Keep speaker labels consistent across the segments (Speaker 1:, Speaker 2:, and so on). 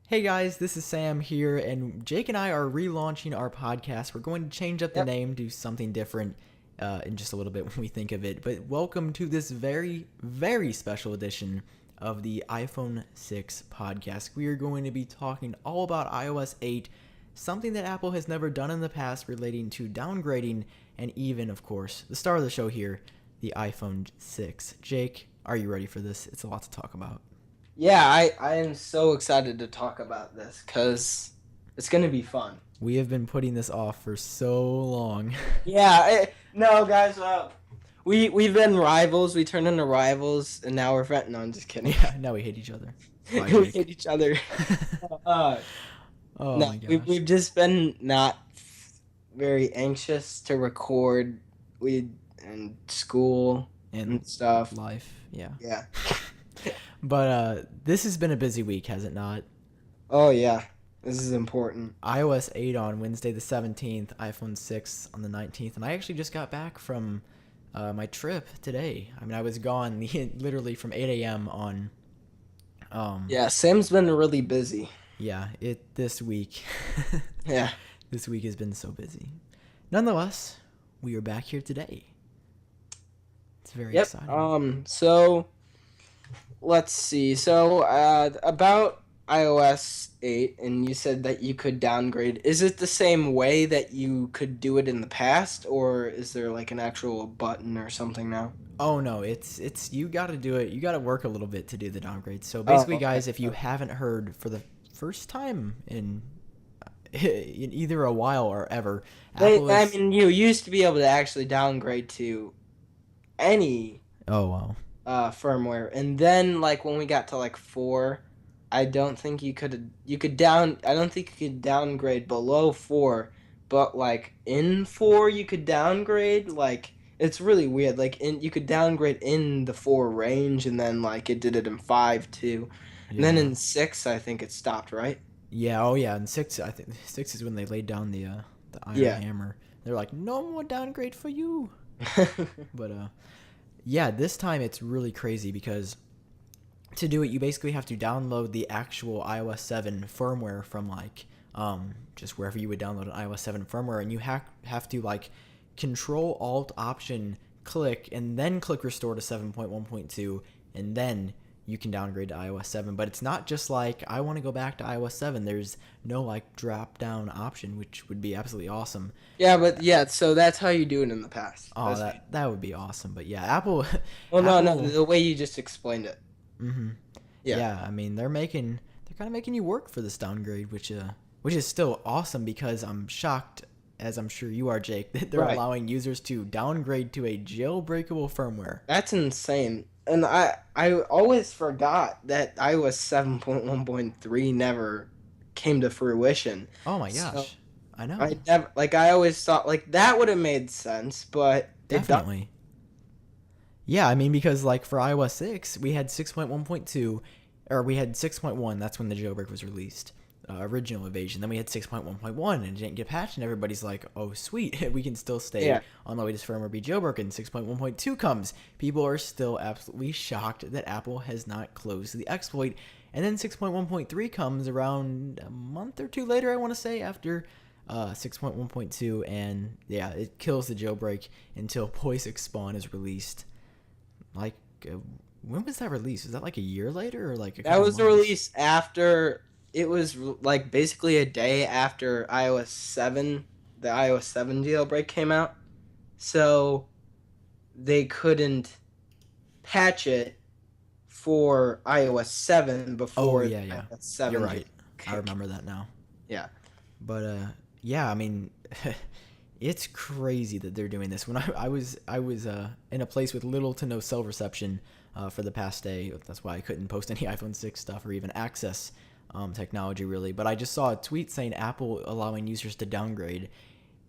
Speaker 1: Hey guys, this is Sam here, and Jake and I are relaunching our podcast. We're going to change up the
Speaker 2: Yep.
Speaker 1: name, do something different in just a little bit when we think of it. But welcome to this very, very special edition of the iPhone 6 podcast. We are going to be talking all about iOS 8, something that Apple has never done in the past relating to downgrading, and even, of course, the star of the show here, the iPhone 6. Jake, are you ready for this? It's a lot to talk about.
Speaker 2: Yeah, I am so excited to talk about this because it's going to be fun.
Speaker 1: We have been putting this off for so long.
Speaker 2: No, guys, we've been rivals. We turned into rivals, and now we're friends. No, I'm just kidding.
Speaker 1: Yeah, now we hate each other. Bye,
Speaker 2: We
Speaker 1: Jake.
Speaker 2: hate each other. Uh,
Speaker 1: Oh
Speaker 2: no,
Speaker 1: my
Speaker 2: we've
Speaker 1: gosh.
Speaker 2: just been not very anxious to record. We and school
Speaker 1: And
Speaker 2: and stuff.
Speaker 1: life, yeah.
Speaker 2: Yeah.
Speaker 1: But this has been a busy week, has it not?
Speaker 2: Oh yeah, this is important.
Speaker 1: iOS 8 on Wednesday the 17th, iPhone 6 on the 19th, and I actually just got back from my trip today. I mean, I was gone literally from 8 a.m. on,
Speaker 2: Yeah, Sam's been really busy.
Speaker 1: yeah, this week.
Speaker 2: Yeah.
Speaker 1: This week has been so busy. Nonetheless, we are back here today. It's very
Speaker 2: Yep.
Speaker 1: exciting.
Speaker 2: So let's see. So about iOS 8, and you said that you could downgrade. Is it the same way that you could do it in the past, or is there like an actual button or something now?
Speaker 1: Oh no, it's you got to do it. You got to work a little bit to do the downgrade. So
Speaker 2: Oh,
Speaker 1: basically,
Speaker 2: okay.
Speaker 1: guys, if you haven't heard for the first time in either a while or ever, Apple
Speaker 2: I
Speaker 1: is.
Speaker 2: mean, you used to be able to actually downgrade to any
Speaker 1: Oh wow.
Speaker 2: firmware, and then like when we got to like 4, I don't think you could down. I don't think you could downgrade below 4, but like in 4 you could downgrade. Like it's really weird. Like you could downgrade in the 4 range, and then like it did it in 5 too, and then
Speaker 1: Yeah.
Speaker 2: in 6 I think it stopped. Right?
Speaker 1: Yeah. Oh yeah. And six, I think six is when they laid down the iron
Speaker 2: Yeah.
Speaker 1: hammer. They're like, no more downgrade for you. But yeah, this time it's really crazy because to do it, you basically have to download the actual iOS 7 firmware from just wherever you would download an iOS 7 firmware, and you have to like Control Alt Option click and then click Restore to 7.1.2, and then you can downgrade to iOS 7. But it's not just like I want to go back to iOS 7. There's no like drop down option, which would be absolutely awesome.
Speaker 2: Yeah, but yeah. So that's how you do it in the past.
Speaker 1: Oh,
Speaker 2: That's
Speaker 1: that would be awesome. But yeah, Apple,
Speaker 2: well, no,
Speaker 1: Apple.
Speaker 2: the way you just explained it.
Speaker 1: hmm
Speaker 2: Yeah.
Speaker 1: Yeah, I mean they're kind of making you work for this downgrade, which is still awesome because I'm shocked, as I'm sure you are, Jake, that they're
Speaker 2: Right.
Speaker 1: allowing users to downgrade to a jailbreakable firmware.
Speaker 2: That's insane. And I always forgot that iOS 7.1.3 never came to fruition.
Speaker 1: Oh my
Speaker 2: So
Speaker 1: gosh, I know,
Speaker 2: I never like I always thought like that would have made sense, but it doesn't.
Speaker 1: definitely. Yeah, I mean because like for iOS 6, we had 6.1.2, or we had 6.1. That's when the jailbreak was released. Original evasion. Then we had 6.1.1 and it didn't get patched, and everybody's like, oh, sweet, we can still stay
Speaker 2: Yeah.
Speaker 1: on the latest firmware, be jailbroken. 6.1.2 comes. People are still absolutely shocked that Apple has not closed the exploit. And then 6.1.3 comes around a month or two later, I want to say, after 6.1.2, and yeah, it kills the jailbreak until POISC Spawn is released. Like, uh, when was that released? Was that like a year later or like a
Speaker 2: That
Speaker 1: couple
Speaker 2: was the
Speaker 1: months?
Speaker 2: release after it was like basically a day after iOS 7, the iOS 7 jailbreak came out. So they couldn't patch it for iOS 7
Speaker 1: Oh
Speaker 2: before the
Speaker 1: yeah, yeah.
Speaker 2: iOS
Speaker 1: You're
Speaker 2: 7
Speaker 1: right. I remember that now.
Speaker 2: Yeah.
Speaker 1: But yeah, I mean, it's crazy that they're doing this. When I was in a place with little to no cell reception for the past day. That's why I couldn't post any iPhone 6 stuff or even access technology really. But I just saw a tweet saying Apple allowing users to downgrade,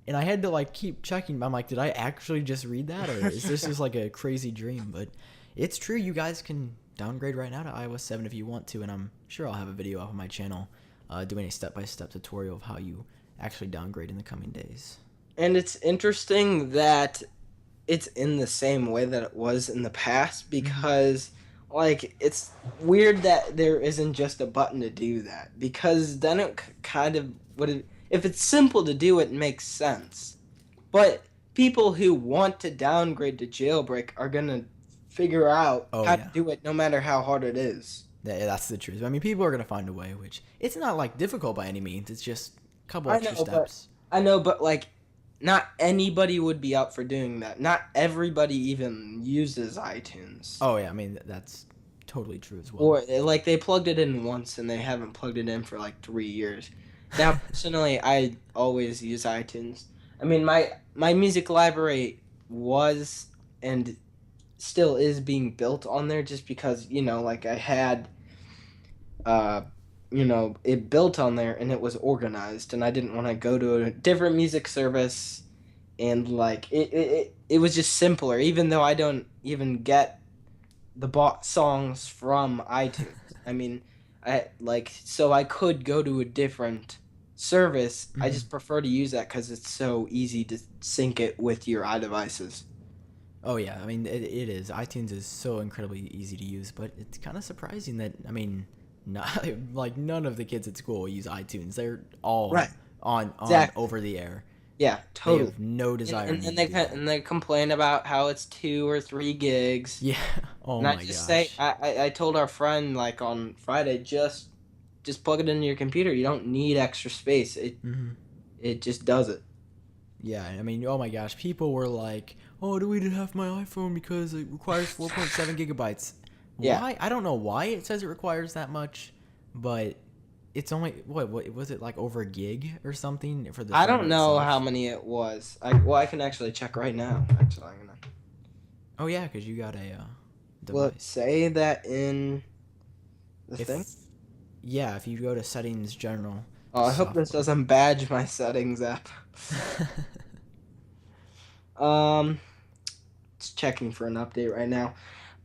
Speaker 1: and I had to like keep checking. I'm like, did I actually just read that, or is this just like a crazy dream? But it's true. You guys can downgrade right now to iOS 7 if you want to, and I'm sure I'll have a video up on my channel doing a step-by-step tutorial of how you actually downgrade in the coming days.
Speaker 2: And it's interesting that it's in the same way that it was in the past
Speaker 1: Mm-hmm.
Speaker 2: because like it's weird that there isn't just a button to do that because then it kind of would if it's simple to do it makes sense. But people who want to downgrade to jailbreak are gonna figure out
Speaker 1: Oh
Speaker 2: how to
Speaker 1: yeah,
Speaker 2: do it no matter how hard it is.
Speaker 1: that's the truth. I mean, people are gonna find a way, which it's not like difficult by any means. It's just a couple
Speaker 2: I
Speaker 1: extra
Speaker 2: know, but
Speaker 1: steps.
Speaker 2: like not anybody would be up for doing that. Not everybody even uses iTunes.
Speaker 1: Oh yeah, I mean that's totally true as well.
Speaker 2: Or like they plugged it in once and they haven't plugged it in for like 3 years. Now, personally, I always use iTunes. I mean, my music library was and still is being built on there just because like I had uh it built on there and it was organized and I didn't want to go to a different music service and like it was just simpler even though I don't even get the bought songs from iTunes. I mean, so I could go to a different service. I
Speaker 1: Hmm.
Speaker 2: just prefer to use that because it's so easy to sync it with your iDevices.
Speaker 1: Oh yeah, I mean it is. iTunes is so incredibly easy to use, but it's kind of surprising that I mean, not like none of the kids at school use iTunes. They're all
Speaker 2: Right.
Speaker 1: on
Speaker 2: Exactly.
Speaker 1: over the air.
Speaker 2: Yeah.
Speaker 1: They
Speaker 2: Totally.
Speaker 1: have no
Speaker 2: And,
Speaker 1: desire
Speaker 2: and,
Speaker 1: need
Speaker 2: and
Speaker 1: to
Speaker 2: they
Speaker 1: do that.
Speaker 2: and they complain about how it's 2 or 3 gigs.
Speaker 1: Yeah. Oh
Speaker 2: And I
Speaker 1: my
Speaker 2: just say,
Speaker 1: gosh.
Speaker 2: I told our friend like on Friday, just plug it into your computer. You don't need extra space.
Speaker 1: Hmm.
Speaker 2: It just does it.
Speaker 1: Yeah, I mean, oh my gosh, people were like, "Oh, deleted half my iPhone because it requires 4.7 gigabytes."
Speaker 2: Yeah.
Speaker 1: Why? I don't know why it says it requires that much, but it's only what was it like over a gig or something for the
Speaker 2: I don't
Speaker 1: firmware
Speaker 2: know how
Speaker 1: itself?
Speaker 2: many it was. I can actually check right now. Actually,
Speaker 1: Oh yeah, because you got a
Speaker 2: will it
Speaker 1: device.
Speaker 2: say that in the thing?
Speaker 1: If yeah, if you go to settings, general,
Speaker 2: Oh, I hope this
Speaker 1: software.
Speaker 2: doesn't badge my settings app. Um, it's checking for an update right now.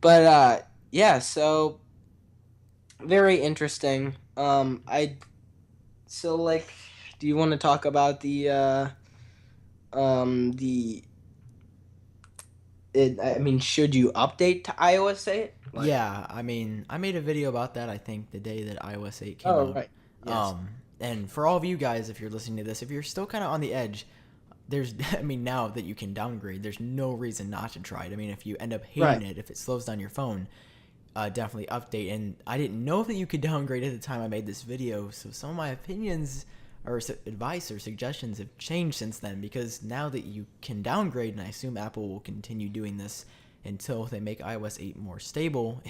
Speaker 2: But yeah, so very interesting. I so like, do you want to talk about the I mean, should you update to iOS 8? Like,
Speaker 1: Yeah, I mean, I made a video about that. I think the day that iOS 8 came
Speaker 2: oh
Speaker 1: out.
Speaker 2: right, yes,
Speaker 1: And for all of you guys, if you're listening to this, if you're still kind of on the edge, there's I mean now that you can downgrade, there's no reason not to try it. I mean, if you end up hating
Speaker 2: right.
Speaker 1: it, if it slows down your phone, definitely update. And I didn't know that you could downgrade at the time I made this video, so some of my opinions or advice or suggestions have changed since then, because now that you can downgrade, and I assume Apple will continue doing this until they make iOS 8 more stable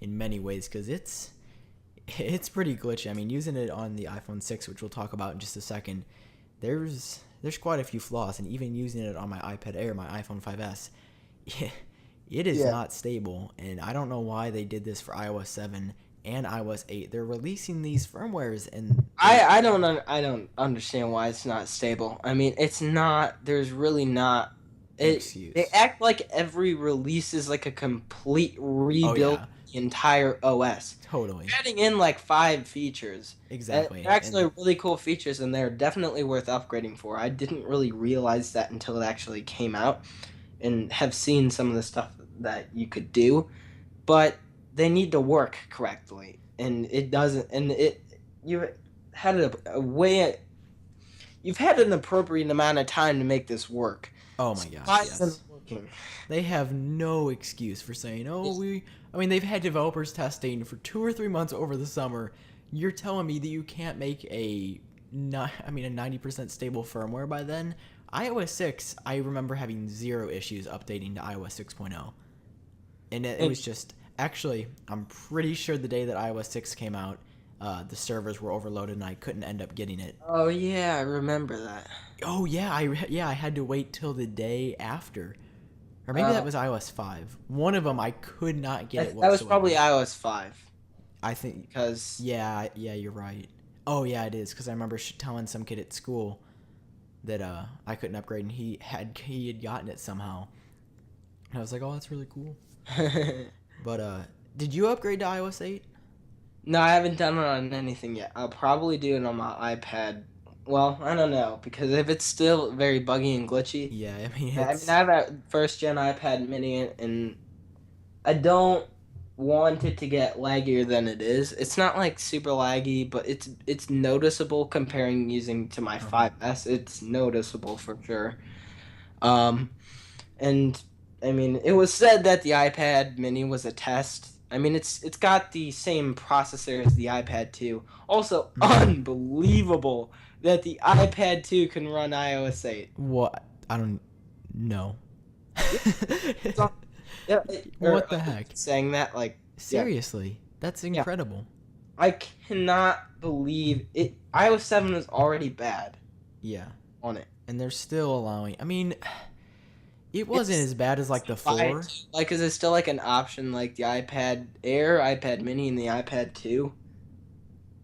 Speaker 1: in many ways, because it's pretty glitchy. I mean, using it on the iPhone 6, which we'll talk about in just a second, there's quite a few flaws, and even using it on my iPad Air, my iPhone 5S, it is
Speaker 2: Yeah.
Speaker 1: not stable. And I don't know why they did this for iOS 7 and iOS 8. They're releasing these firmwares, and they
Speaker 2: I don't understand why it's not stable. I mean, it's not. There's really not.
Speaker 1: an
Speaker 2: They
Speaker 1: excuse.
Speaker 2: act like every release is like a complete
Speaker 1: Oh
Speaker 2: rebuild
Speaker 1: yeah,
Speaker 2: of the entire OS.
Speaker 1: totally,
Speaker 2: Adding in like 5 features. And they're
Speaker 1: exactly, and
Speaker 2: actually really cool features, and they're definitely worth upgrading for. I didn't really realize that until it actually came out, and have seen some of the stuff that you could do, but they need to work correctly, and it doesn't. And you had a way. You've had an appropriate amount of time to make this work.
Speaker 1: oh
Speaker 2: So
Speaker 1: my gosh,
Speaker 2: why isn't it
Speaker 1: yes.
Speaker 2: working?
Speaker 1: They have no excuse for saying, "Oh,
Speaker 2: Yeah.
Speaker 1: we." I mean, they've had developers testing for 2 or 3 months over the summer. You're telling me that you can't make a not, I mean, a 90% stable firmware by then? iOS 6, I remember having zero issues updating to iOS 6.0, and it
Speaker 2: And
Speaker 1: was just actually, I'm pretty sure the day that iOS 6 came out, the servers were overloaded and I couldn't end up getting it.
Speaker 2: oh yeah, I remember that.
Speaker 1: Oh yeah, I had to wait till the day after. Or maybe that
Speaker 2: Uh,
Speaker 1: was iOS 5. One of them I could not get it
Speaker 2: that was probably
Speaker 1: whatsoever.
Speaker 2: iOS 5
Speaker 1: I think,
Speaker 2: because
Speaker 1: yeah, you're right. Oh yeah, it is, because I remember telling some kid at school that I couldn't upgrade, and he had gotten it somehow. And I was like, oh, that's really cool. But did you upgrade to iOS 8?
Speaker 2: no, I haven't done it on anything yet. I'll probably do it on my iPad. Well, I don't know because if it's still very buggy and glitchy,
Speaker 1: Yeah, I mean
Speaker 2: I mean
Speaker 1: it's
Speaker 2: I have a first gen iPad Mini and I don't want it to get laggier than it is. It's not like super laggy, but it's noticeable comparing using to my
Speaker 1: Uh-huh.
Speaker 2: 5S. It's noticeable for sure. Um, and I mean, it was said that the iPad Mini was a test. I mean, it's got the same processor as the iPad 2. Also,
Speaker 1: Mm-hmm.
Speaker 2: unbelievable that the iPad 2 can run iOS 8.
Speaker 1: What? I don't know.
Speaker 2: Yeah, so, yeah,
Speaker 1: What the heck?
Speaker 2: saying that like yeah,
Speaker 1: Seriously, that's
Speaker 2: yeah.
Speaker 1: incredible.
Speaker 2: I cannot believe it. iOS 7 was already bad
Speaker 1: Yeah,
Speaker 2: on it.
Speaker 1: and they're still allowing. I mean, it wasn't
Speaker 2: It's
Speaker 1: as bad as like the
Speaker 2: buy it
Speaker 1: 4
Speaker 2: like is it still like an option like the iPad Air, iPad Mini, and the iPad 2?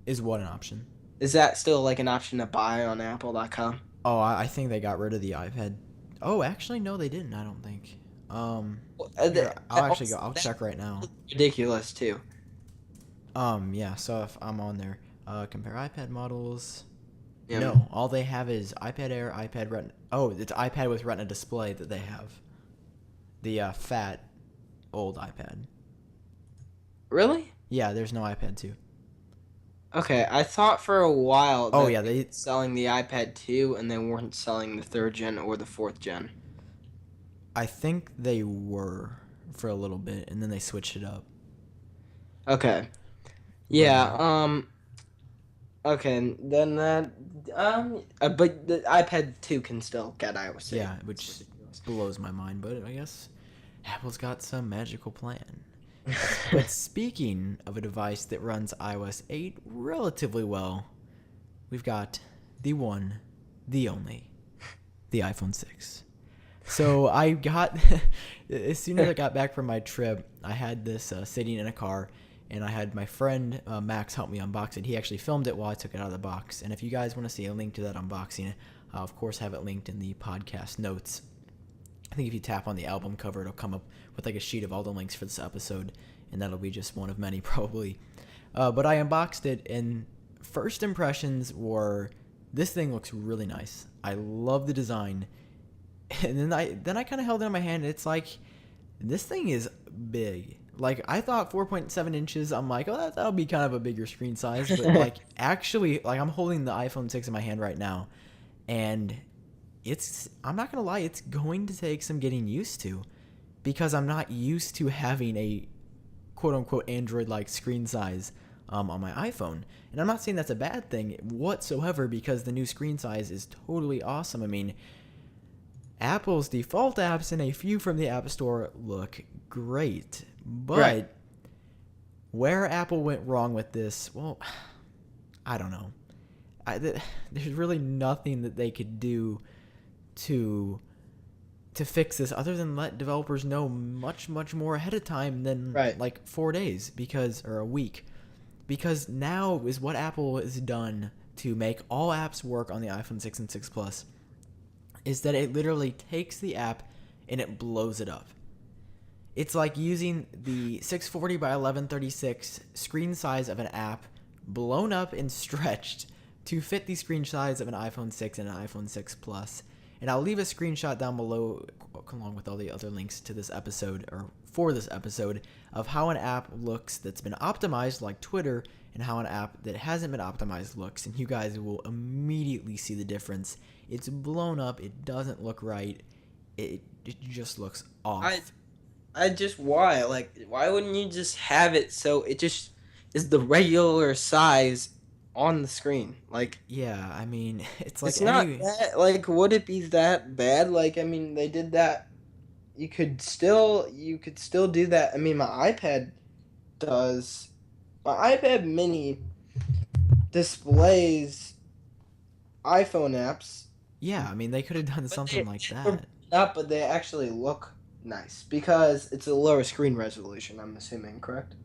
Speaker 1: is what an option.
Speaker 2: Is that still like an option to buy on Apple.com?
Speaker 1: Oh, I think they got rid of the iPad. Oh, actually, no, they didn't. I don't think.
Speaker 2: Well,
Speaker 1: Here, I'll actually go.
Speaker 2: also,
Speaker 1: I'll
Speaker 2: that
Speaker 1: check right now.
Speaker 2: was ridiculous too.
Speaker 1: Yeah. So if I'm on there, compare iPad models.
Speaker 2: Yeah.
Speaker 1: No, all they have is iPad Air, iPad Retina. Oh, it's iPad with Retina display that they have. The fat old iPad.
Speaker 2: Really?
Speaker 1: Yeah, there's no iPad 2.
Speaker 2: Okay, I thought for a while
Speaker 1: Oh
Speaker 2: that
Speaker 1: yeah,
Speaker 2: they were
Speaker 1: they.
Speaker 2: selling the iPad 2 and they weren't selling the third gen or the fourth gen.
Speaker 1: I think they were for a little bit, and then they switched it up.
Speaker 2: Okay.
Speaker 1: But
Speaker 2: Yeah, okay, then that but the iPad 2 can still get iOS 8.
Speaker 1: yeah,
Speaker 2: It's
Speaker 1: which
Speaker 2: ridiculous.
Speaker 1: blows my mind. But I guess Apple's got some magical plan. But speaking of a device that runs iOS 8 relatively well, we've got the one, the only, the iPhone 6. So I got, as soon as I got back from my trip, I had this sitting in a car, and I had my friend Max help me unbox it. He actually filmed it while I took it out of the box. And if you guys want to see a link to that unboxing, I'll of course have it linked in the podcast notes. I think if you tap on the album cover, it'll come up with like a sheet of all the links for this episode, and that'll be just one of many probably. But I unboxed it, and first impressions were, this thing looks really nice. I love the design. And then I kind of held it in my hand, and it's like, this thing is big. Like, I thought 4.7 inches, I'm like, oh, that'll be kind of a bigger screen size. But, like, actually, like, I'm holding the iPhone 6 in my hand right now, and I'm not going to lie, it's going to take some getting used to, because I'm not used to having a quote-unquote Android-like screen size on my iPhone. And I'm not saying that's a bad thing whatsoever, because the new screen size is totally awesome. I mean, Apple's default apps and a few from the App Store look great, but
Speaker 2: Right.
Speaker 1: where Apple went wrong with this, well, I don't know. There's really nothing that they could do to fix this other than let developers know much more ahead of time than
Speaker 2: Right.
Speaker 1: like 4 days, or a week, because now is what Apple has done to make all apps work on the iPhone 6 and 6 Plus is that it literally takes the app and it blows it up. It's like using the 640 by 1136 screen size of an app blown up and stretched to fit the screen size of an iPhone 6 and an iPhone 6 Plus. And I'll leave a screenshot down below along with all the other links to this episode, or for this episode, of how an app looks that's been optimized like Twitter and how an app that hasn't been optimized looks, and you guys will immediately see the difference. It's blown up, it doesn't look right, it just looks
Speaker 2: I
Speaker 1: off.
Speaker 2: I just why wouldn't you just have it so it just is the regular size on the screen? Like
Speaker 1: Yeah, I mean, it's like
Speaker 2: it's not
Speaker 1: any.
Speaker 2: that like would it be that bad? Like I mean they did that. You could still do that. I mean does my iPad mini displays iPhone apps,
Speaker 1: Yeah, I mean, they could have done
Speaker 2: but
Speaker 1: something like
Speaker 2: they're
Speaker 1: that.
Speaker 2: not, but they actually look nice because it's a lower screen resolution, I'm assuming, correct?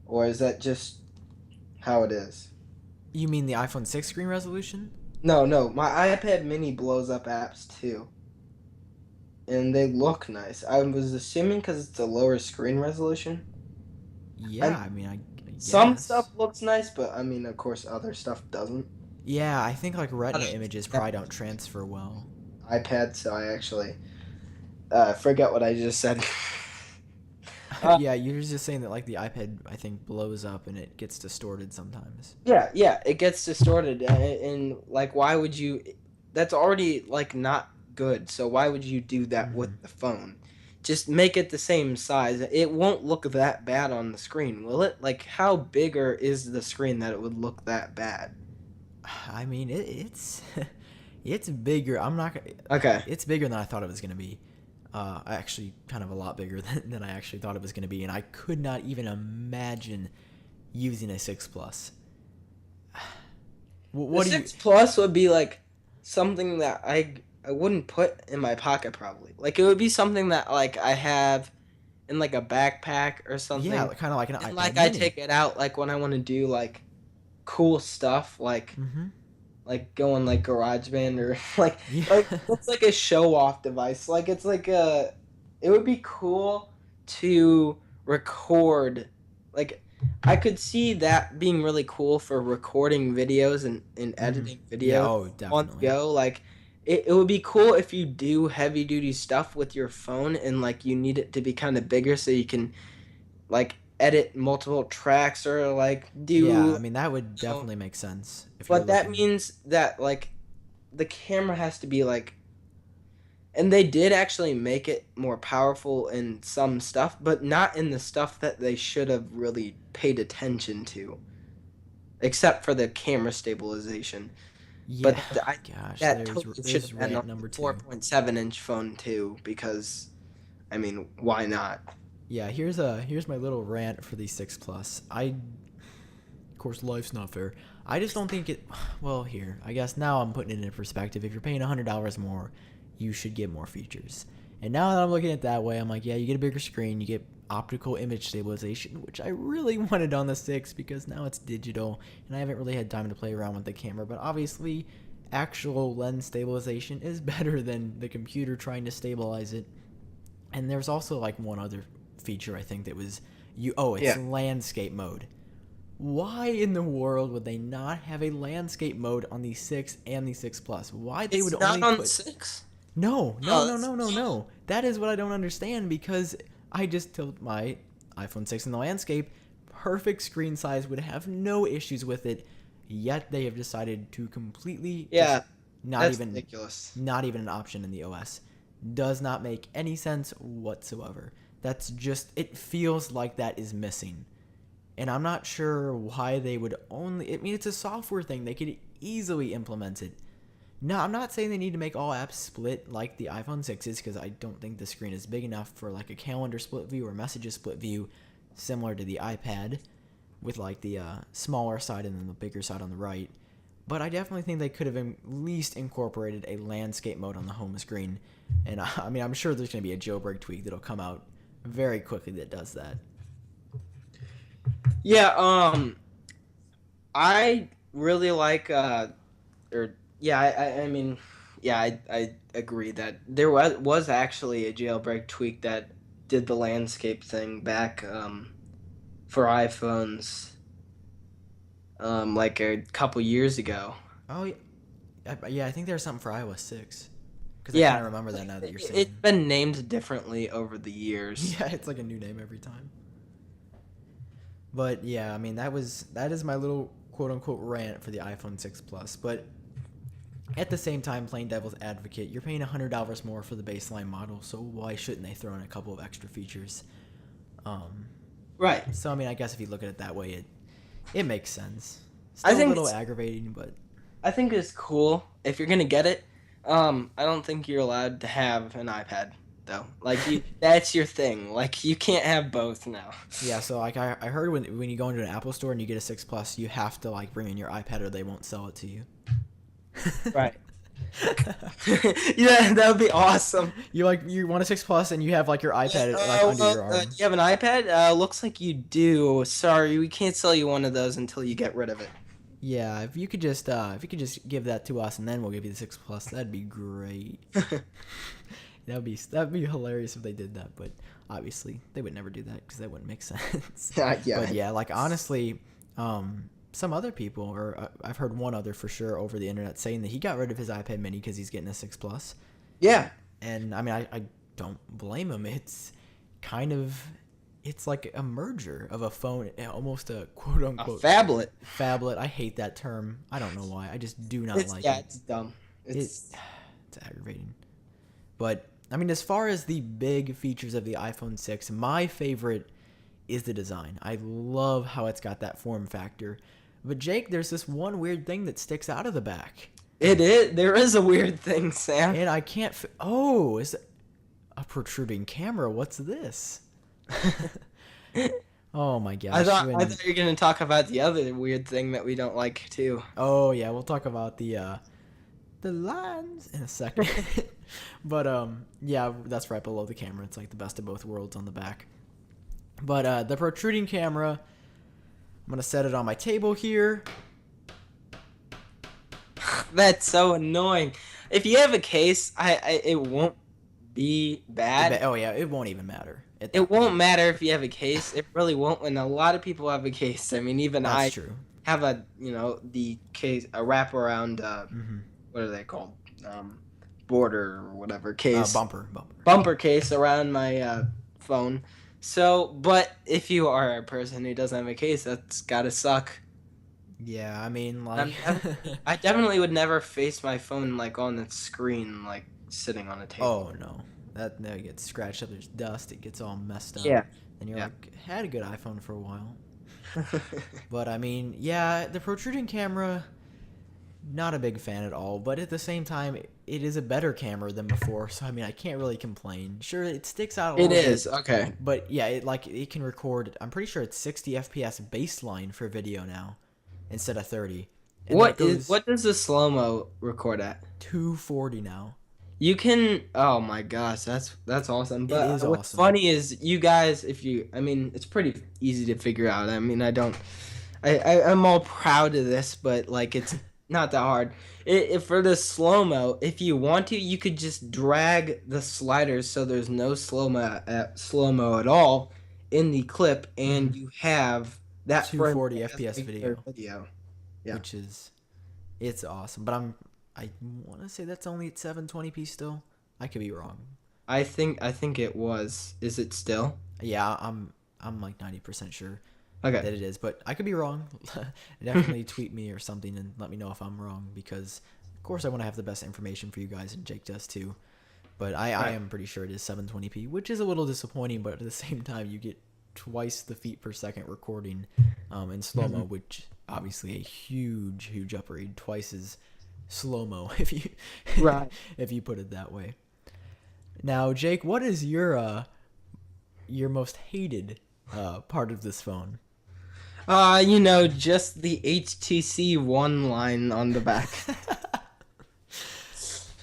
Speaker 2: Or is that just how it is?
Speaker 1: You mean the iPhone 6 screen resolution?
Speaker 2: No, no, my iPad mini blows up apps too, and they look nice. I was assuming because it's a lower screen resolution.
Speaker 1: Yeah,
Speaker 2: And
Speaker 1: I mean, I
Speaker 2: some stuff
Speaker 1: guess.
Speaker 2: looks nice, but I mean, of course, other stuff doesn't.
Speaker 1: Yeah, I think like
Speaker 2: I
Speaker 1: Retina
Speaker 2: don't
Speaker 1: images
Speaker 2: have
Speaker 1: probably don't transfer well.
Speaker 2: iPad, so I actually forget what I just said.
Speaker 1: Yeah, you're just saying that like the iPad, I think, blows up and it gets distorted sometimes.
Speaker 2: Yeah, it gets distorted, and like, why would you? That's already like not good. So why would you do that
Speaker 1: Hmm.
Speaker 2: with the phone? Just make it the same size. It won't look that bad on the screen, will it? Like, how bigger is the screen that it would look that bad?
Speaker 1: I mean, it's it's bigger. I'm not.
Speaker 2: Okay.
Speaker 1: It's bigger than I thought it was gonna be. Actually, kind of a lot bigger than I actually thought it was gonna be, and I could not even imagine using a 6 Plus.
Speaker 2: The
Speaker 1: What do you?
Speaker 2: 6 Plus would be like something that I wouldn't put in my pocket probably. Like, it would be something that like I have in like a backpack or
Speaker 1: Yeah,
Speaker 2: something.
Speaker 1: kind of like an
Speaker 2: And
Speaker 1: iPad
Speaker 2: like I
Speaker 1: Mini.
Speaker 2: take it out like when I want to do like cool stuff
Speaker 1: Mm-hmm.
Speaker 2: like go on like GarageBand or
Speaker 1: Yeah.
Speaker 2: like it's like a show off device. Like it's like a it would be cool to record like I could see that being really cool for recording videos and
Speaker 1: Mm-hmm.
Speaker 2: editing
Speaker 1: Yeah.
Speaker 2: videos
Speaker 1: Oh,
Speaker 2: on the
Speaker 1: definitely.
Speaker 2: go. Like it would be cool if you do heavy duty stuff with your phone and like you need it to be kind of bigger so you can like edit multiple tracks or like
Speaker 1: Yeah,
Speaker 2: do
Speaker 1: I mean that would
Speaker 2: know,
Speaker 1: definitely make sense if you're
Speaker 2: but that
Speaker 1: looking.
Speaker 2: means that like the camera has to be like and they did actually make it more powerful in some stuff but not in the stuff that they should have really paid attention to except for the camera stabilization
Speaker 1: Yeah.
Speaker 2: but
Speaker 1: Gosh,
Speaker 2: that
Speaker 1: there's
Speaker 2: totally should
Speaker 1: there's
Speaker 2: have been on
Speaker 1: rant number
Speaker 2: the
Speaker 1: 2.
Speaker 2: 4.7-inch phone too because I mean why not.
Speaker 1: Yeah, here's my little rant for the 6 Plus. Of course, life's not fair. I just don't think it. Well, here, I guess now I'm putting it in perspective. If you're paying $100 more, you should get more features. And now that I'm looking at it that way, I'm like, yeah, you get a bigger screen, you get optical image stabilization, which I really wanted on the 6 because now it's digital, and I haven't really had time to play around with the camera. But obviously, actual lens stabilization is better than the computer trying to stabilize it. And there's also like one other feature I think that was you. Oh, it's
Speaker 2: Yeah,
Speaker 1: landscape mode. Why in the world would they not have a landscape mode on the 6 and the 6 Plus? Why they would
Speaker 2: it's not
Speaker 1: only
Speaker 2: on the
Speaker 1: put.
Speaker 2: 6.
Speaker 1: No, no,
Speaker 2: Oh,
Speaker 1: no,
Speaker 2: that's
Speaker 1: no, no, no. That is what I don't understand because I just told my iPhone 6 in the landscape, perfect screen size, would have no issues with it, yet they have decided to completely just
Speaker 2: yeah,
Speaker 1: not
Speaker 2: that's
Speaker 1: even
Speaker 2: ridiculous.
Speaker 1: not even an option in the OS. Does not make any sense whatsoever. That's just it feels like that is missing. And I'm not sure why they would only. I mean, it's a software thing. They could easily implement it. No, I'm not saying they need to make all apps split like the iPhone 6s because I don't think the screen is big enough for like a calendar split view or messages split view similar to the iPad with like the smaller side and then the bigger side on the right. But I definitely think they could have at least incorporated a landscape mode on the home screen. And I mean, I'm sure there's going to be a jailbreak tweak that'll come out very quickly that does that.
Speaker 2: Yeah, I really like or yeah, I mean, yeah, I agree that there was actually a jailbreak tweak that did the landscape thing back for iPhones like a couple years ago.
Speaker 1: Oh, yeah. Yeah, I think there's something for iOS 6. Because I kind
Speaker 2: Yeah,
Speaker 1: of remember that now that you're
Speaker 2: it's
Speaker 1: saying.
Speaker 2: been named differently over the years.
Speaker 1: Yeah, it's like a new name every time. But yeah, I mean that is my little quote unquote rant for the iPhone 6 Plus. But at the same time, playing devil's advocate, you're paying $100 more for the baseline model, so why shouldn't they throw in a couple of extra features? Um,
Speaker 2: Right.
Speaker 1: so I mean, I guess if you look at it that way, it makes sense.
Speaker 2: I
Speaker 1: Still a
Speaker 2: think
Speaker 1: little
Speaker 2: it's
Speaker 1: aggravating, but
Speaker 2: I think it's cool if you're gonna get it. I don't think you're allowed to have an iPad though. Like you, that's your thing. Like you can't have both now.
Speaker 1: yeah. So like I heard when you go into an Apple store and you get a 6 Plus, you have to like bring in your iPad or they won't sell it to you.
Speaker 2: Right. Yeah, that would be awesome.
Speaker 1: You want a 6 Plus and you have like your iPad like under your
Speaker 2: Do
Speaker 1: arm.
Speaker 2: you have an iPad? Looks like you do. Sorry, we can't sell you one of those until you get rid of it.
Speaker 1: Yeah, if you could just give that to us and then we'll give you the 6 Plus, that'd be great. That'd be hilarious if they did that, but obviously they would never do that because that wouldn't make sense. But
Speaker 2: Yeah.
Speaker 1: yeah, like honestly, some other people, or I've heard one other for sure over the internet saying that he got rid of his iPad Mini because he's getting a 6 Plus.
Speaker 2: Yeah.
Speaker 1: And I mean, I don't blame him. Kind of, it's like a merger of a phone, almost a quote
Speaker 2: A
Speaker 1: unquote
Speaker 2: phablet.
Speaker 1: phablet. I hate that term. I don't know why. I just do not like it.
Speaker 2: It's dumb.
Speaker 1: It
Speaker 2: It's
Speaker 1: it's aggravating. But I mean, as far as the big features of the iPhone 6, my favorite is the design. I love how it's got that form factor. But Jake, there's this one weird thing that sticks out of the back.
Speaker 2: it is. There is a weird thing, Sam.
Speaker 1: And I can't oh, is it a protruding camera? What's this? Oh my gosh.
Speaker 2: I thought you were gonna talk about the other weird thing that we don't like too.
Speaker 1: Oh yeah, we'll talk about the lines in a second. But yeah, that's right below the camera. It's like the best of both worlds on the back. But the protruding camera, I'm gonna set it on my table here.
Speaker 2: That's so annoying. If you have a case, it won't be bad.
Speaker 1: Oh yeah, it won't even matter.
Speaker 2: It won't matter if you have a case. It really won't. And a lot of people have a case. I mean, even
Speaker 1: That's
Speaker 2: I
Speaker 1: true.
Speaker 2: have the case, a wraparound.
Speaker 1: Mm-hmm.
Speaker 2: What are they called? Border or whatever case.
Speaker 1: Bumper
Speaker 2: Case around my phone. So, but if you are a person who doesn't have a case, that's gotta suck.
Speaker 1: Yeah, I mean, like,
Speaker 2: I definitely would never face my phone like on the screen, like sitting on a table.
Speaker 1: oh no, that gets scratched up. There's dust. It gets all messed up.
Speaker 2: Yeah.
Speaker 1: And you're
Speaker 2: Yeah.
Speaker 1: like, had a good iPhone for a while. But I mean, yeah, the protruding camera, not a big fan at all. But at the same time, it is a better camera than before. So I mean, I can't really complain. Sure, it sticks out a
Speaker 2: It
Speaker 1: little
Speaker 2: is
Speaker 1: bit,
Speaker 2: okay.
Speaker 1: but yeah, it can record. I'm pretty sure it's 60 FPS baseline for video now, instead of 30. And
Speaker 2: What
Speaker 1: goes
Speaker 2: does the slow mo record at?
Speaker 1: 240 now.
Speaker 2: You can. Oh my gosh, that's awesome. But
Speaker 1: is
Speaker 2: what's
Speaker 1: awesome.
Speaker 2: funny is you guys, I mean, it's pretty easy to figure out. I mean, I'm all proud of this, but like it's not that hard. For the slow mo, if you want to, you could just drag the sliders so there's no slow mo at all in the clip, and you have that
Speaker 1: 240
Speaker 2: frame
Speaker 1: FPS
Speaker 2: as
Speaker 1: video.
Speaker 2: Yeah.
Speaker 1: Which is, it's awesome. But I want to say that's only at 720p still. I could be wrong.
Speaker 2: I think it was. Is it still?
Speaker 1: Yeah, I'm like 90% sure
Speaker 2: Okay.
Speaker 1: that it is, but I could be wrong. Definitely tweet me or something and let me know if I'm wrong, because of course I want to have the best information for you guys, and Jake does too. But I am pretty sure it is 720p, which is a little disappointing, but at the same time you get twice the feet per second recording in slow-mo, which obviously a huge upgrade, twice as slow-mo if you if you put it that way. Now, Jake, what is your most hated part of this phone?
Speaker 2: Just the HTC One line on the back.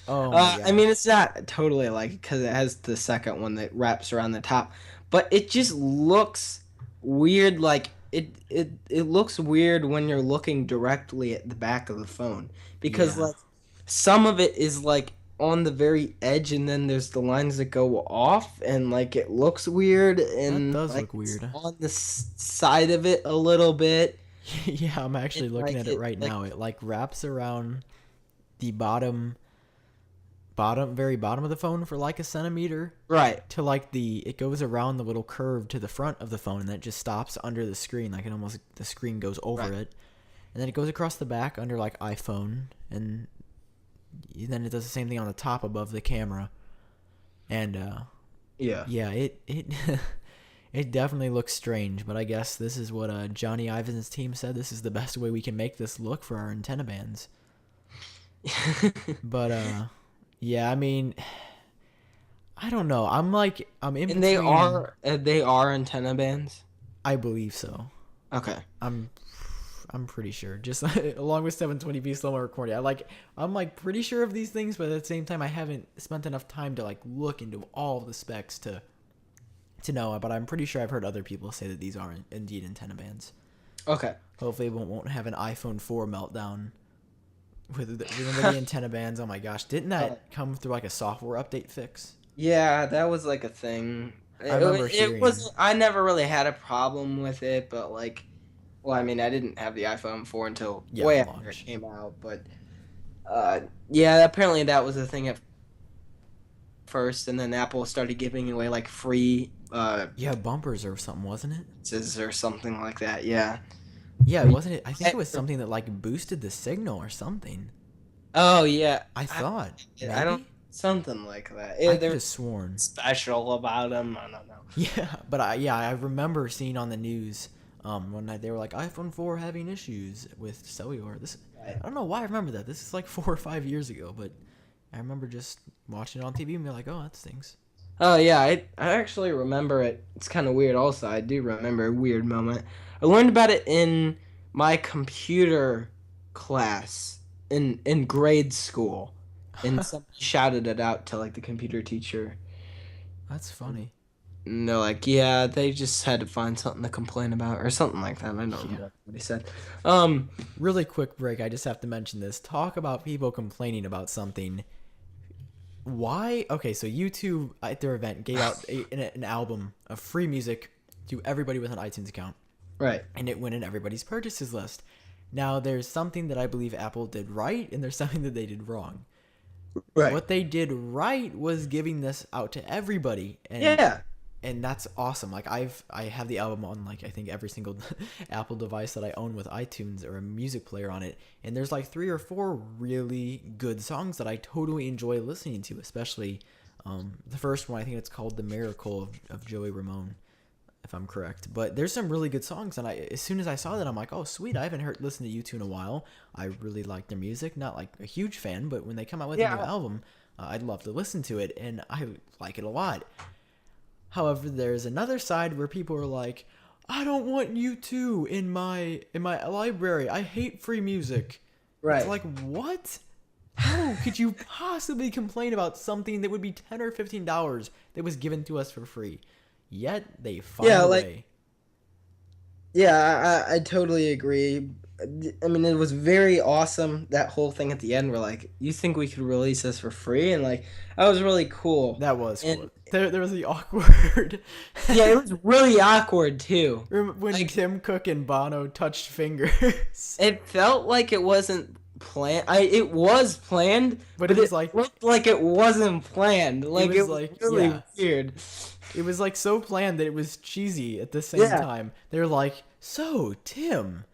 Speaker 1: Oh my
Speaker 2: I mean, it's not totally like, because it has the second one that wraps around the top, but it just looks weird. Like it looks weird when you're looking directly at the back of the phone, because like some of it is like on the very edge, and then there's the lines that go off, and like it looks weird, and
Speaker 1: that does
Speaker 2: like,
Speaker 1: look weird.
Speaker 2: on the side of it a little bit.
Speaker 1: Yeah, I'm actually looking
Speaker 2: like
Speaker 1: at it right now. It like wraps around the very bottom of the phone for like a centimeter,
Speaker 2: Right.
Speaker 1: to like it goes around the little curve to the front of the phone, and then it just stops under the screen, like the screen goes over it, and then it goes across the back under like iPhone, and then it does the same thing on the top above the camera, and yeah, it it definitely looks strange. But I guess this is what Johnny Ivan's team said. This is the best way we can make this look for our antenna bands. But yeah, I mean, I don't know. I'm in
Speaker 2: And
Speaker 1: between.
Speaker 2: they are antenna bands.
Speaker 1: I believe so.
Speaker 2: Okay.
Speaker 1: I'm pretty sure. Just along with 720p slow-mo recording. I'm like pretty sure of these things, but at the same time I haven't spent enough time to like look into all the specs to know. But I'm pretty sure I've heard other people say that these are indeed antenna bands.
Speaker 2: Okay.
Speaker 1: Hopefully, won't have an iPhone 4 meltdown with the antenna bands. Oh my gosh, didn't that come through like a software update fix?
Speaker 2: Yeah, that was like a thing.
Speaker 1: I remember hearing.
Speaker 2: It was. I never really had a problem with it, but like, well, I mean, I didn't have the iPhone 4 until way after
Speaker 1: launch.
Speaker 2: it came out, but yeah, apparently that was a thing at first, and then Apple started giving away like free
Speaker 1: Yeah, bumpers or something, wasn't it?
Speaker 2: or something like that. Yeah.
Speaker 1: Yeah,
Speaker 2: I mean,
Speaker 1: wasn't it? I think it
Speaker 2: I-
Speaker 1: was something that like boosted the signal or something.
Speaker 2: oh yeah,
Speaker 1: I thought
Speaker 2: I don't
Speaker 1: maybe.
Speaker 2: something like that.
Speaker 1: I
Speaker 2: Yeah,
Speaker 1: could
Speaker 2: there's
Speaker 1: have sworn.
Speaker 2: special about them. I don't know.
Speaker 1: Yeah, but I remember seeing on the news one night they were like iPhone 4 having issues with cellular. This
Speaker 2: Right.
Speaker 1: I don't know why I remember that. This is like 4 or 5 years ago, but I remember just watching it on TV and be like, oh, that stinks.
Speaker 2: Oh yeah, I actually remember it. It's kind of weird. Also, I do remember a weird moment. I learned about it in my computer class in grade school, and somebody shouted it out to like the computer teacher.
Speaker 1: That's funny.
Speaker 2: And they're like, "Yeah, they just had to find something to complain about or something like that." I don't
Speaker 1: Yeah.
Speaker 2: remember what he said. Um,
Speaker 1: Really quick break. I just have to mention this. Talk about people complaining about something. Why? Okay, so YouTube at their event gave out an album of free music to everybody with an iTunes account,
Speaker 2: right,
Speaker 1: and it went in everybody's purchases list. Now, there's something that I believe Apple did right, and there's something that they did wrong.
Speaker 2: right,
Speaker 1: What they did right was giving this out to everybody,
Speaker 2: yeah,
Speaker 1: and that's awesome. Like I have the album on like I think every single Apple device that I own with iTunes or a music player on it, and there's like 3 or 4 really good songs that I totally enjoy listening to, especially the first one. I think it's called "The Miracle" of Joey Ramone, if I'm correct. But there's some really good songs, and as soon as I saw that, I'm like, oh sweet, I haven't listened to U2 in a while. I really like their music, not like a huge fan, but when they come out with a new
Speaker 2: yeah,
Speaker 1: album, I'd love to listen to it, and I like it a lot. However, there's another side where people are like, I don't want U2 in my library. I hate free music. It's
Speaker 2: right.
Speaker 1: like, what? How could you possibly complain about something that would be $10 or $15 that was given to us for free? Yet they
Speaker 2: Yeah,
Speaker 1: find a
Speaker 2: like
Speaker 1: way.
Speaker 2: yeah, I totally agree. I mean, it was very awesome that whole thing at the end. Where like, you think we could release this for free, and like that was really cool.
Speaker 1: That was
Speaker 2: And
Speaker 1: cool. There was the awkward.
Speaker 2: yeah, it was really awkward too.
Speaker 1: When
Speaker 2: Like
Speaker 1: Tim Cook and Bono touched fingers.
Speaker 2: it felt like it wasn't planned. It was planned,
Speaker 1: But it
Speaker 2: but
Speaker 1: was
Speaker 2: it
Speaker 1: like,
Speaker 2: looked like it wasn't planned.
Speaker 1: it
Speaker 2: Like
Speaker 1: was
Speaker 2: it was
Speaker 1: like,
Speaker 2: really
Speaker 1: yeah.
Speaker 2: weird.
Speaker 1: It was like so planned that it was cheesy at the same
Speaker 2: Yeah,
Speaker 1: time. They're like, so Tim,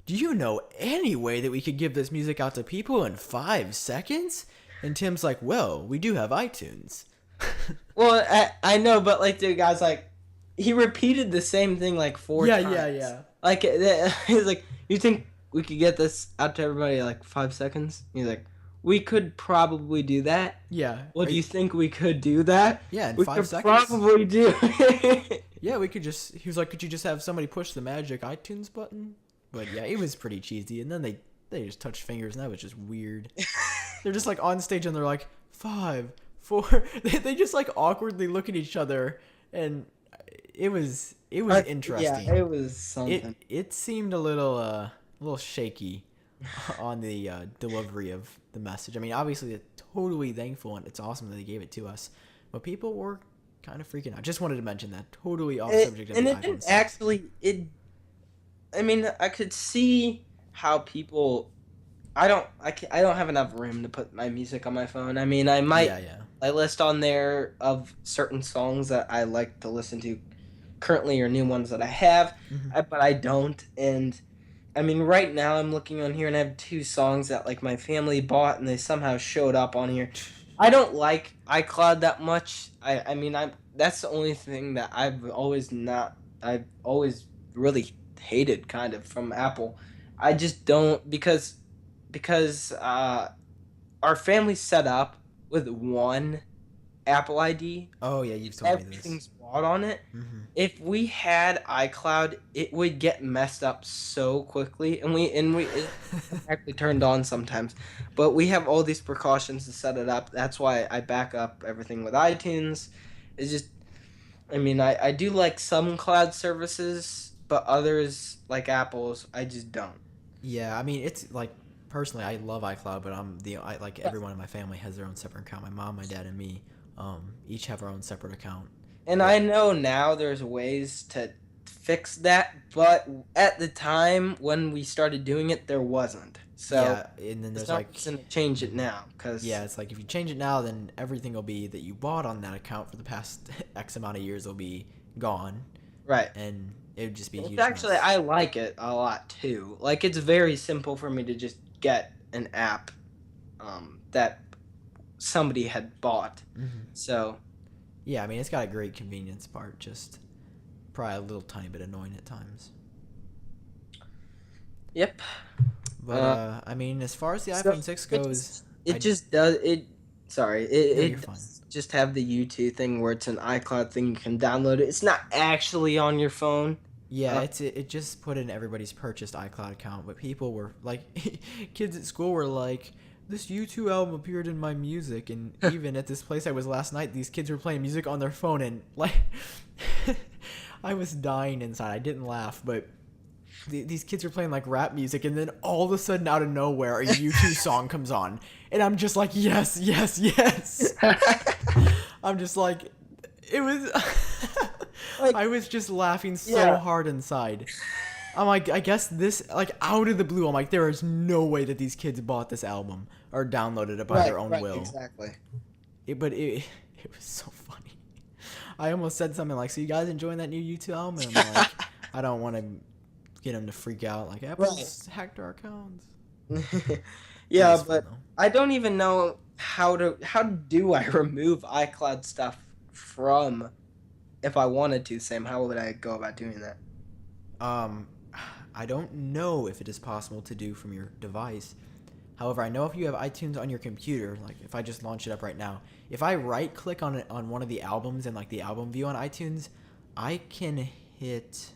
Speaker 1: do you know any way that we could give this music out to people in 5 seconds? And Tim's like, well, we do have iTunes.
Speaker 2: well, I know, but like the guy's like, he repeated the same thing like four
Speaker 1: Yeah,
Speaker 2: times.
Speaker 1: yeah, yeah.
Speaker 2: Like he's like, you think we could get this out to everybody in like 5 seconds? He's like, we could probably do that.
Speaker 1: Yeah.
Speaker 2: Well, do you think we could do that?
Speaker 1: Yeah, in
Speaker 2: We
Speaker 1: five
Speaker 2: could
Speaker 1: seconds.
Speaker 2: probably do it.
Speaker 1: Yeah, we could just. He was like, could you just have somebody push the magic iTunes button? But yeah, it was pretty cheesy. And then they just touched fingers, and that was just weird. They're just like on stage, and they're like 5, 4. They just like awkwardly look at each other, and it was interesting.
Speaker 2: Yeah, it was something.
Speaker 1: It seemed a little shaky on the delivery of the message. I mean, obviously, they're totally thankful, and it's awesome that they gave it to us. But people were kind of freaking out. Just wanted to mention that. Totally off subject of
Speaker 2: And
Speaker 1: the
Speaker 2: it
Speaker 1: iPhone
Speaker 2: didn't
Speaker 1: 6.
Speaker 2: actually. It. I mean, I could see how people. I don't have enough room to put my music on my phone. I mean, I might.
Speaker 1: Yeah, yeah.
Speaker 2: I list on there of certain songs that I like to listen to currently or new ones that I have,
Speaker 1: Mhm.
Speaker 2: but I don't. And I mean, right now I'm looking on here and I have 2 songs that like my family bought and they somehow showed up on here. I don't like iCloud that much. I mean, I'm that's the only thing that I've always really hated kind of from Apple. I just don't because our family's set up with one Apple ID.
Speaker 1: Oh yeah, you've told me this.
Speaker 2: Everything's bought on it.
Speaker 1: Hmm.
Speaker 2: If we had iCloud, it would get messed up so quickly, and we it actually turned on sometimes. But we have all these precautions to set it up. That's why I back up everything with iTunes. It's just, I mean, I do like some cloud services, but others like Apple's, I just don't.
Speaker 1: Yeah, I mean, it's like personally, I love iCloud, but I like everyone in my family has their own separate account. My mom, my dad, and me, each have our own separate account.
Speaker 2: And
Speaker 1: But
Speaker 2: I know now there's ways to fix that, but at the time when we started doing it, there wasn't. So
Speaker 1: yeah, and then
Speaker 2: there's
Speaker 1: there's
Speaker 2: no
Speaker 1: like
Speaker 2: reason to change it now,
Speaker 1: yeah,
Speaker 2: because
Speaker 1: it's like if you change it now, then everything will be that you bought on that account for the past X amount of years will be gone,
Speaker 2: Right.
Speaker 1: and it would just be a
Speaker 2: It's
Speaker 1: huge
Speaker 2: actually,
Speaker 1: mess.
Speaker 2: I like it a lot too. Like, it's very simple for me to just get an app that somebody had bought.
Speaker 1: Hmm.
Speaker 2: So,
Speaker 1: Yeah, I mean it's got a great convenience part, just probably a little tiny bit annoying at times.
Speaker 2: yep.
Speaker 1: But
Speaker 2: Uh,
Speaker 1: I mean, as far as the
Speaker 2: so
Speaker 1: iPhone 6
Speaker 2: it
Speaker 1: goes,
Speaker 2: just it
Speaker 1: I
Speaker 2: just does it. Sorry,
Speaker 1: no, you're
Speaker 2: it
Speaker 1: fine.
Speaker 2: does just have the U2 thing where it's an iCloud thing. You can download it. It's not actually on your phone.
Speaker 1: Yeah,
Speaker 2: Uh,
Speaker 1: it just put in everybody's purchased iCloud account, but people were like, kids at school were like, this U2 album appeared in my music, and even at this place I was last night, these kids were playing music on their phone, and like, I was dying inside. I didn't laugh, but these kids were playing like rap music, and then all of a sudden, out of nowhere, a U2 song comes on, and I'm just like, yes, yes, yes. I'm just like, it was.
Speaker 2: like
Speaker 1: I was just laughing so
Speaker 2: yeah,
Speaker 1: hard inside. I'm like, I guess this, like, out of the blue, I'm like, there is no way that these kids bought this album or downloaded it by
Speaker 2: right,
Speaker 1: their own
Speaker 2: right,
Speaker 1: will.
Speaker 2: exactly.
Speaker 1: But it was so funny. I almost said something like, "So you guys enjoying that new YouTube album?" And I'm like, I don't want to get them to freak out. Like,
Speaker 2: Right.
Speaker 1: Apple's hacked our accounts. It
Speaker 2: Yeah,
Speaker 1: was fun
Speaker 2: but
Speaker 1: though.
Speaker 2: I don't even know how do I remove iCloud stuff from if I wanted to, Sam. How would I go about doing that?
Speaker 1: Um, I don't know if it is possible to do from your device. However, I know if you have iTunes on your computer, like if I just launch it up right now, if I right click on it on one of the albums and like the album view on iTunes, I can hit.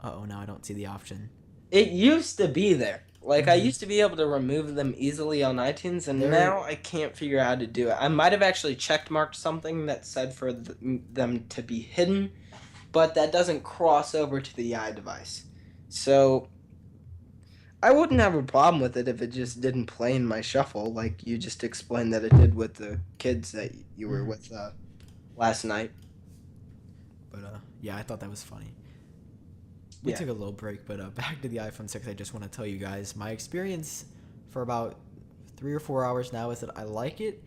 Speaker 1: Oh, now I don't see the option.
Speaker 2: It used to be there. Like I
Speaker 1: Mm-hmm.
Speaker 2: used to be able to remove them easily on iTunes, and
Speaker 1: There,
Speaker 2: now I can't figure out how to do it. I might have actually checked marked something that said for them to be hidden, but that doesn't cross over to the iDevice. So I wouldn't have a problem with it if it just didn't play in my shuffle, like you just explained that it did with the kids that you were
Speaker 1: mm-hmm.
Speaker 2: with last night.
Speaker 1: But yeah, I thought that was funny. We
Speaker 2: Yeah.
Speaker 1: took a little break, but back to the iPhone 6. I just want to tell you guys my experience for about 3 or 4 hours now is that I like it.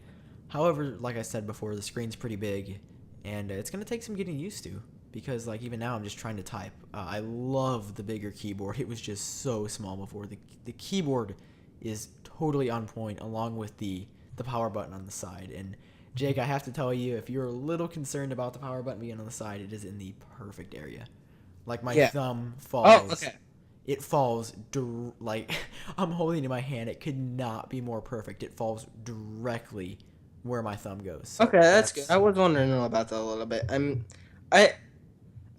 Speaker 1: However, like I said before, the screen's pretty big, and it's gonna take some getting used to because like even now I'm just trying to type. I love the bigger keyboard. It was just so small before. The keyboard is totally on point, along with the power button on the side. And Jake, I have to tell you, if you're a little concerned about the power button being on the side, it is in the perfect area. Like my
Speaker 2: Yeah.
Speaker 1: thumb
Speaker 2: Oh,
Speaker 1: falls.
Speaker 2: okay.
Speaker 1: It falls like I'm holding it in my hand. It could not be more perfect. It falls directly where my thumb goes. So
Speaker 2: Okay, that's good.
Speaker 1: that's
Speaker 2: I was wondering about that a little bit. I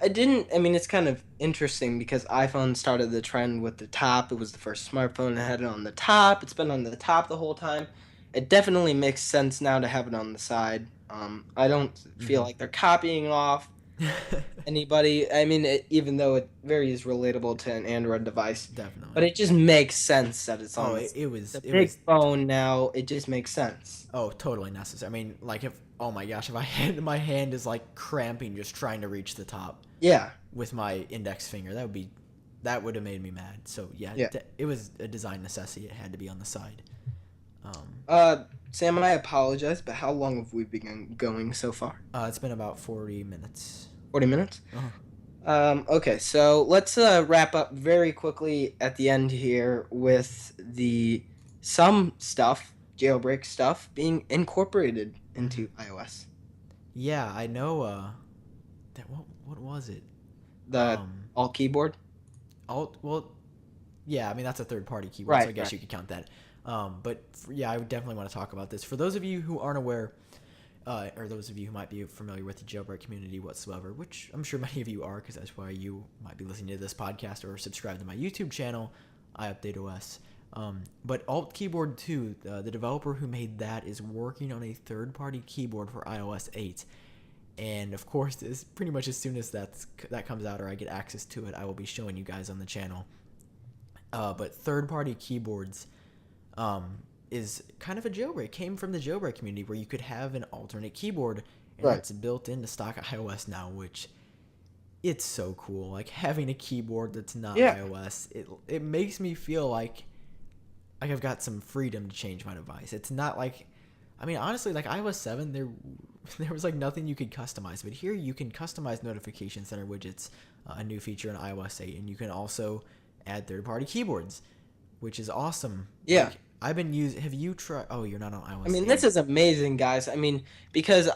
Speaker 2: I didn't. I mean, it's kind of interesting because iPhone started the trend with the top. It was the first smartphone that had it on the top. It's been on the top the whole time. It definitely makes sense now to have it on the side. I don't feel like they're copying off anybody. I mean, even though it very is relatable to an Android device, but
Speaker 1: definitely.
Speaker 2: it just makes sense that it's
Speaker 1: Oh,
Speaker 2: on
Speaker 1: it,
Speaker 2: this.
Speaker 1: it
Speaker 2: It's
Speaker 1: was
Speaker 2: a
Speaker 1: it
Speaker 2: big
Speaker 1: was
Speaker 2: phone now. It just makes sense.
Speaker 1: totally necessary. I mean, like if oh my gosh, if I had my hand is like cramping just trying to reach the top
Speaker 2: Yeah.
Speaker 1: with my index finger, that would have made me mad. So yeah,
Speaker 2: Yeah.
Speaker 1: it was a design necessity. It had to be on the side. Um,
Speaker 2: Sam, I apologize, but how long have we been going so far?
Speaker 1: it's been about 40 minutes.
Speaker 2: 40 minutes?
Speaker 1: Uh-huh.
Speaker 2: Okay, so let's wrap up very quickly at the end here with the some stuff, jailbreak stuff, being incorporated
Speaker 1: Hmm.
Speaker 2: into iOS.
Speaker 1: Yeah, I know. That what was it?
Speaker 2: The
Speaker 1: Um,
Speaker 2: all keyboard.
Speaker 1: alt. Well, yeah. I mean that's a third party keyboard, so
Speaker 2: Right,
Speaker 1: I guess
Speaker 2: right.
Speaker 1: you could count that. But yeah, I would definitely want to talk about this. For those of you who aren't aware, or those of you who might be familiar with the jailbreak community whatsoever, which I'm sure many of you are, because that's why you might be listening to this podcast or subscribe to my YouTube channel, iUpdateOS. But Alt Keyboard 2, the developer who made that, is working on a third-party keyboard for iOS 8. And of course, pretty much as soon as that comes out or I get access to it, I will be showing you guys on the channel. But third-party keyboards is kind of a jailbreak. Came from the jailbreak community where you could have an alternate keyboard, and
Speaker 2: Right.
Speaker 1: it's built into stock iOS now, which it's so cool. Like having a keyboard that's not
Speaker 2: Yeah.
Speaker 1: iOS, it makes me feel like I've got some freedom to change my device. It's not like, I mean, honestly, like iOS 7, there was like nothing you could customize. But here you can customize notification center widgets, a new feature in iOS 8, and you can also add third-party keyboards, which is awesome.
Speaker 2: Yeah.
Speaker 1: Like I've been using. Have you tried? Oh, you're not on
Speaker 2: I
Speaker 1: iOS
Speaker 2: mean,
Speaker 1: 8.
Speaker 2: this is amazing, guys. I mean, because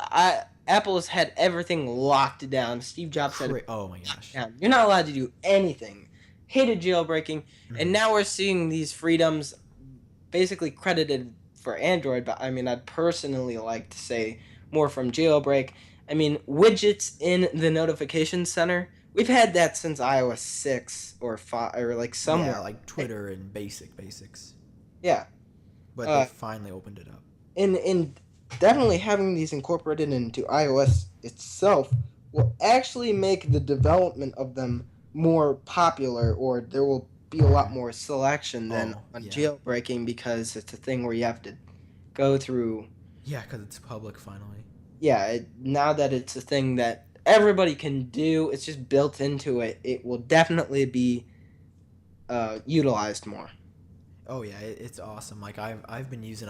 Speaker 2: Apple has had everything locked down. Steve Jobs said,
Speaker 1: Oh my gosh.
Speaker 2: down. You're not allowed to do anything. Hated jailbreaking, and
Speaker 1: Mhm.
Speaker 2: now we're seeing these freedoms basically credited for Android. But I mean, I'd personally like to say more from jailbreak. I mean, widgets in the notification center. We've had that since iOS 6 or 5 or like
Speaker 1: Yeah,
Speaker 2: somewhere.
Speaker 1: like Twitter and basics.
Speaker 2: Yeah.
Speaker 1: But they
Speaker 2: Uh,
Speaker 1: finally opened it up.
Speaker 2: and definitely having these incorporated into iOS itself will actually make the development of them more popular, or there will be a lot
Speaker 1: Mhm.
Speaker 2: more selection than
Speaker 1: Oh,
Speaker 2: on
Speaker 1: yeah.
Speaker 2: jailbreaking because it's a thing where you have to go through.
Speaker 1: Yeah, because it's public finally.
Speaker 2: Yeah, now that it's a thing that everybody can do, it's just built into it. It will definitely be utilized more.
Speaker 1: Oh yeah, it's awesome. Like I've been using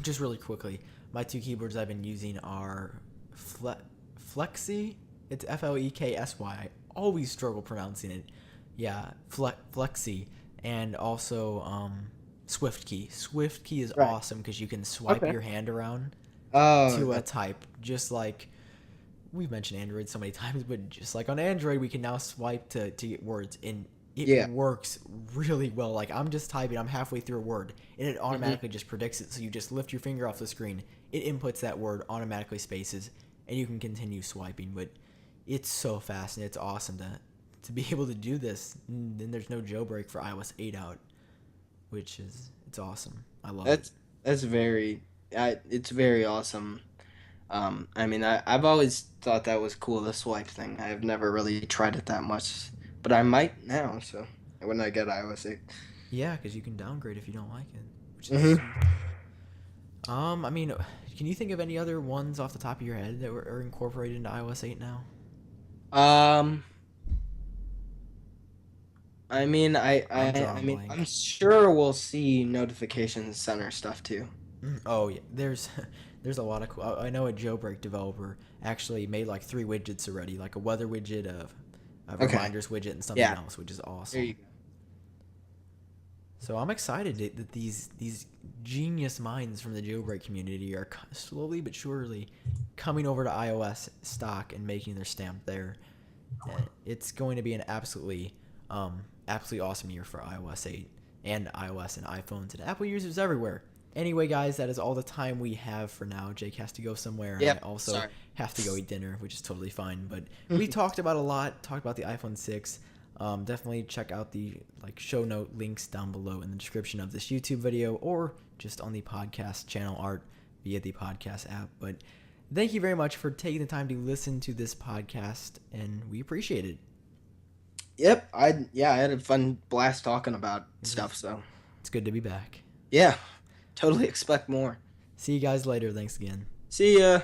Speaker 1: just really quickly. My two keyboards I've been using are Flexi. It's Fleksy. I always struggle pronouncing it. Yeah, Flexi, and also Swift key. Swift key is
Speaker 2: Right.
Speaker 1: awesome because you can swipe
Speaker 2: Okay.
Speaker 1: your hand around
Speaker 2: Oh,
Speaker 1: to a
Speaker 2: that,
Speaker 1: type, just like we've mentioned Android so many times, but just like on Android, we can now swipe to get words, and it
Speaker 2: yeah.
Speaker 1: works really well. Like I'm just typing, I'm halfway through a word, and it
Speaker 2: Hmm.
Speaker 1: automatically just predicts it. So you just lift your finger off the screen, it inputs that word, automatically spaces, and you can continue swiping. But it's so fast, and it's awesome to be able to do this. And then there's no jailbreak for iOS 8 out, which is it's awesome. I love it.
Speaker 2: That's that's very, it's very awesome. I mean, I've always thought that was cool, the swipe thing. I've never really tried it that much, but I might now. So when I get iOS 8.
Speaker 1: Yeah, because you can downgrade if you don't like it, which is
Speaker 2: Hmm.
Speaker 1: sweet. I mean, can you think of any other ones off the top of your head that are incorporated into iOS 8 now?
Speaker 2: Um, I mean,
Speaker 1: I'm
Speaker 2: I
Speaker 1: drawing
Speaker 2: mean, I'm
Speaker 1: blank.
Speaker 2: sure we'll see notification center stuff too.
Speaker 1: Oh yeah, there's there's a lot of cool. I know a jailbreak developer actually made like three widgets already, like a weather widget, a
Speaker 2: Okay,
Speaker 1: reminders widget, and something
Speaker 2: yeah,
Speaker 1: else, which is
Speaker 2: there you
Speaker 1: awesome.
Speaker 2: go.
Speaker 1: So I'm excited that these genius minds from the jailbreak community are slowly but surely coming over to iOS stock and making their stamp there. It's going to be an absolutely awesome year for iOS 8 and iOS and iPhones and Apple users everywhere. Anyway, guys, that is all the time we have for now. Jake has to go somewhere, and I
Speaker 2: Yep.
Speaker 1: also
Speaker 2: Sorry.
Speaker 1: have to go eat dinner, which is totally fine. But we talked about a lot. Talked about the iPhone 6. Definitely check out the show note links down below in the description of this YouTube video, or just on the podcast channel art via the podcast app. But thank you very much for taking the time to listen to this podcast, and we appreciate it.
Speaker 2: Yep. I had a fun blast talking about stuff. So
Speaker 1: It's good to be back.
Speaker 2: yeah, totally expect more.
Speaker 1: See you guys later. Thanks again.
Speaker 2: See ya.